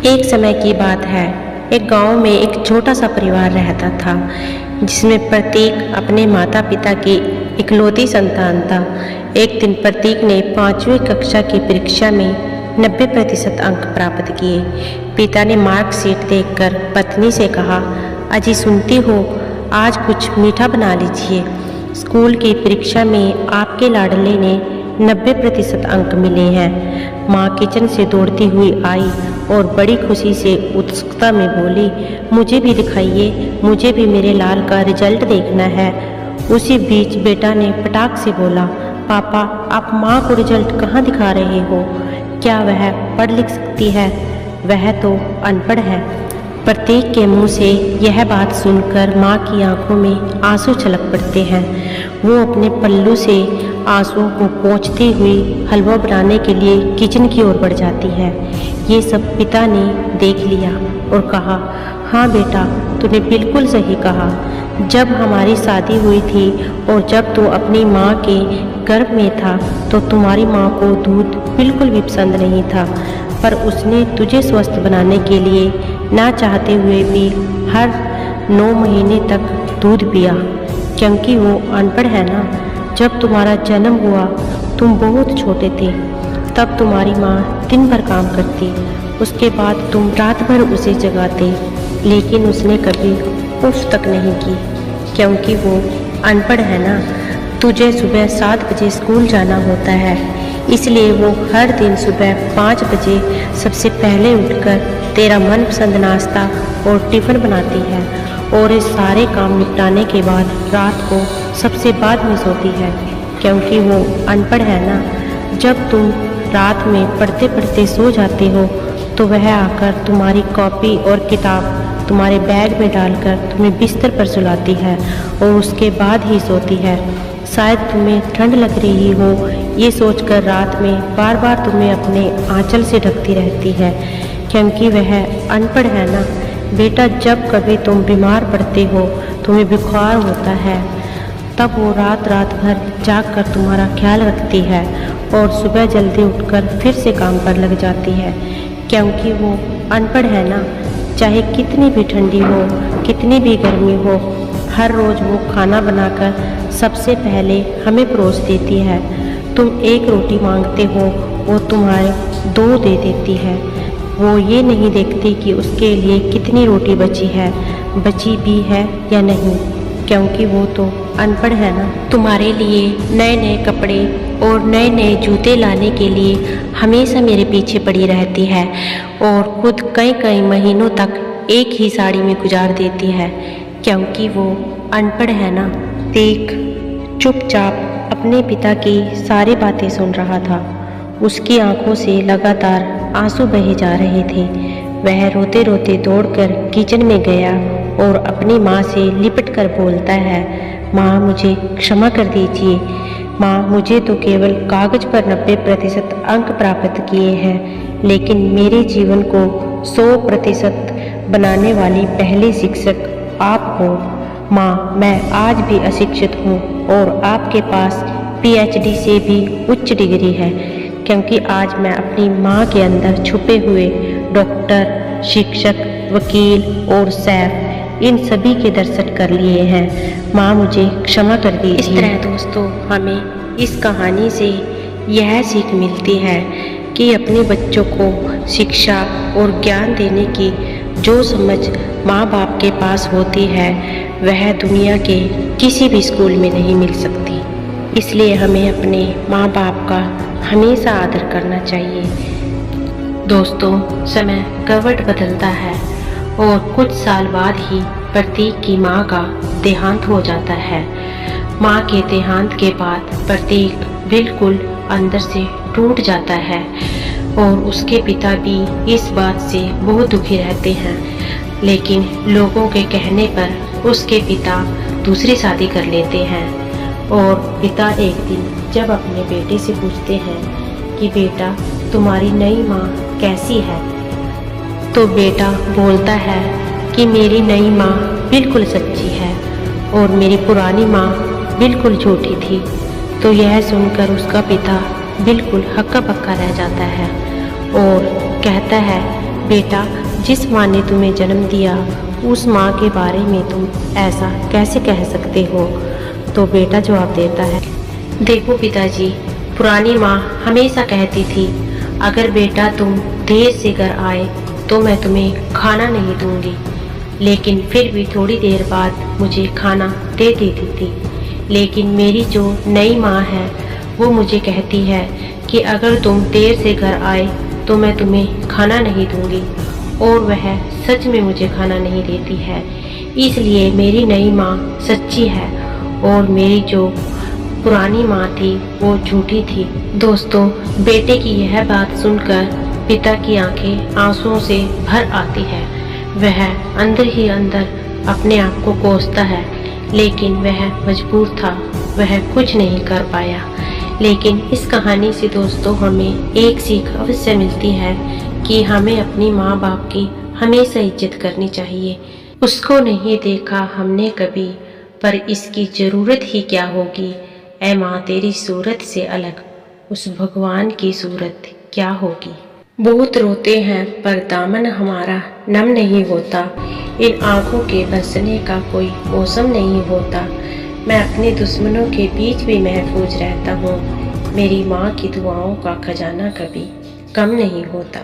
एक समय की बात है। एक गांव में एक छोटा सा परिवार रहता था, जिसमें प्रतीक अपने माता पिता की इकलौती संतान था। एक दिन प्रतीक ने 5वीं कक्षा की परीक्षा में 90% अंक प्राप्त किए। पिता ने मार्कशीट देखकर पत्नी से कहा, अजी सुनती हो, आज कुछ मीठा बना लीजिए। स्कूल की परीक्षा में आपके लाडले ने 90% अंक मिले हैं। माँ किचन से दौड़ती हुई आई और बड़ी खुशी से उत्सुकता में बोली, मुझे भी दिखाइए, मुझे भी मेरे लाल का रिजल्ट देखना है। उसी बीच बेटा ने पटाख से बोला, पापा आप माँ को रिजल्ट कहाँ दिखा रहे हो? क्या वह पढ़ लिख सकती है? वह तो अनपढ़ है। प्रतीक के मुंह से यह बात सुनकर माँ की आंखों में आंसू छलक पड़ते हैं। वो अपने पल्लू से आंसुओं को पोंछती हुई हलवा बनाने के लिए किचन की ओर बढ़ जाती है। ये सब पिता ने देख लिया और कहा, हाँ बेटा, तूने बिल्कुल सही कहा। जब हमारी शादी हुई थी और जब तू अपनी माँ के गर्भ में था तो तुम्हारी माँ को दूध बिल्कुल भी पसंद नहीं था, पर उसने तुझे स्वस्थ बनाने के लिए ना चाहते हुए भी हर 9 महीने तक दूध पिया, क्योंकि वो अनपढ़ है ना। जब तुम्हारा जन्म हुआ तुम बहुत छोटे थे, तब तुम्हारी माँ दिन भर काम करती, उसके बाद तुम रात भर उसे जगाते, लेकिन उसने कभी उफ तक नहीं की, क्योंकि वो अनपढ़ है ना। तुझे सुबह 7 बजे स्कूल जाना होता है, इसलिए वो हर दिन सुबह 5 बजे सबसे पहले उठकर तेरा मनपसंद नाश्ता और टिफ़िन बनाती है और इस सारे काम निपटाने के बाद रात को सबसे बाद में सोती है, क्योंकि वो अनपढ़ है ना। जब तुम रात में पढ़ते पढ़ते सो जाते हो तो वह आकर तुम्हारी कॉपी और किताब तुम्हारे बैग में डालकर तुम्हें बिस्तर पर सुलाती है और उसके बाद ही सोती है। शायद तुम्हें ठंड लग रही हो, ये सोचकर रात में बार बार तुम्हें अपने आंचल से ढकती रहती है, क्योंकि वह अनपढ़ है ना। बेटा, जब कभी तुम बीमार पड़ते हो, तुम्हें बुखार होता है, तब वो रात रात भर जाग कर तुम्हारा ख्याल रखती है और सुबह जल्दी उठकर फिर से काम पर लग जाती है, क्योंकि वो अनपढ़ है ना। चाहे कितनी भी ठंडी हो, कितनी भी गर्मी हो, हर रोज़ वो खाना बनाकर सबसे पहले हमें परोस देती है। तुम 1 रोटी मांगते हो, वो तुम्हारे 2 दे देती है। वो ये नहीं देखती कि उसके लिए कितनी रोटी बची भी है या नहीं, क्योंकि वो तो अनपढ़ है ना। तुम्हारे लिए नए नए कपड़े और नए नए जूते लाने के लिए हमेशा मेरे पीछे पड़ी रहती है और खुद कई कई महीनों तक एक ही साड़ी में गुजार देती है, क्योंकि वो अनपढ़ है ना। प्रतीक चुपचाप अपने पिता की सारी बातें सुन रहा था। उसकी आंखों से लगातार आंसू बहे जा रहे थे। वह रोते रोते दौड़कर किचन में गया और अपनी माँ से लिपट कर बोलता है, माँ मुझे क्षमा कर दीजिए। माँ, मुझे तो केवल कागज पर 90% अंक प्राप्त किए हैं, लेकिन मेरे जीवन को 100% बनाने वाली पहली शिक्षक आप हो। माँ, मैं आज भी अशिक्षित हूँ और आपके पास PhD से भी उच्च डिग्री है, क्योंकि आज मैं अपनी माँ के अंदर छुपे हुए डॉक्टर, शिक्षक, वकील और सैफ, इन सभी के दर्शन कर लिए हैं। माँ, मुझे क्षमा कर दीजिए। इस तरह दोस्तों, हमें इस कहानी से यह सीख मिलती है कि अपने बच्चों को शिक्षा और ज्ञान देने की जो समझ माँ बाप के पास होती है, वह दुनिया के किसी भी स्कूल में नहीं मिल सकती। इसलिए हमें अपने माँ बाप का हमेशा आदर करना चाहिए। दोस्तों, समय करवट बदलता है और कुछ साल बाद ही प्रतीक की माँ का देहांत हो जाता है। माँ के देहांत के बाद प्रतीक बिल्कुल अंदर से टूट जाता है और उसके पिता भी इस बात से बहुत दुखी रहते हैं, लेकिन लोगों के कहने पर उसके पिता दूसरी शादी कर लेते हैं। और पिता एक दिन जब अपने बेटे से पूछते हैं कि बेटा, तुम्हारी नई माँ कैसी है, तो बेटा बोलता है कि मेरी नई माँ बिल्कुल सच्ची है और मेरी पुरानी माँ बिल्कुल झूठी थी। तो यह सुनकर उसका पिता बिल्कुल हक्का बक्का रह जाता है और कहता है, बेटा, जिस माँ ने तुम्हें जन्म दिया उस माँ के बारे में तुम ऐसा कैसे कह सकते हो? तो बेटा जवाब देता है, देखो पिताजी, पुरानी माँ हमेशा कहती थी, अगर बेटा तुम देर से घर आए तो मैं तुम्हें खाना नहीं दूंगी, लेकिन फिर भी थोड़ी देर बाद मुझे खाना दे देती थी। लेकिन मेरी जो नई माँ है वो मुझे कहती है कि अगर तुम देर से घर आए तो मैं तुम्हें खाना नहीं दूंगी, और वह सच में मुझे खाना नहीं देती है। इसलिए मेरी नई माँ सच्ची है और मेरी जो पुरानी माँ थी वो झूठी थी। दोस्तों, बेटे की यह बात सुनकर पिता की आंखें आंसुओं से भर आती है। वह अंदर ही अंदर अपने आप को कोसता है, लेकिन वह मजबूर था, वह कुछ नहीं कर पाया। लेकिन इस कहानी से दोस्तों हमें एक सीख अवश्य मिलती है कि हमें अपनी माँ बाप की हमेशा इज्जत करनी चाहिए। उसको नहीं देखा हमने कभी, पर इसकी ज़रूरत ही क्या होगी। ऐ माँ तेरी सूरत से अलग उस भगवान की सूरत क्या होगी। बहुत रोते हैं पर दामन हमारा नम नहीं होता, इन आँखों के बरसने का कोई मौसम नहीं होता। मैं अपने दुश्मनों के बीच भी महफूज रहता हूँ, मेरी माँ की दुआओं का खजाना कभी कम नहीं होता।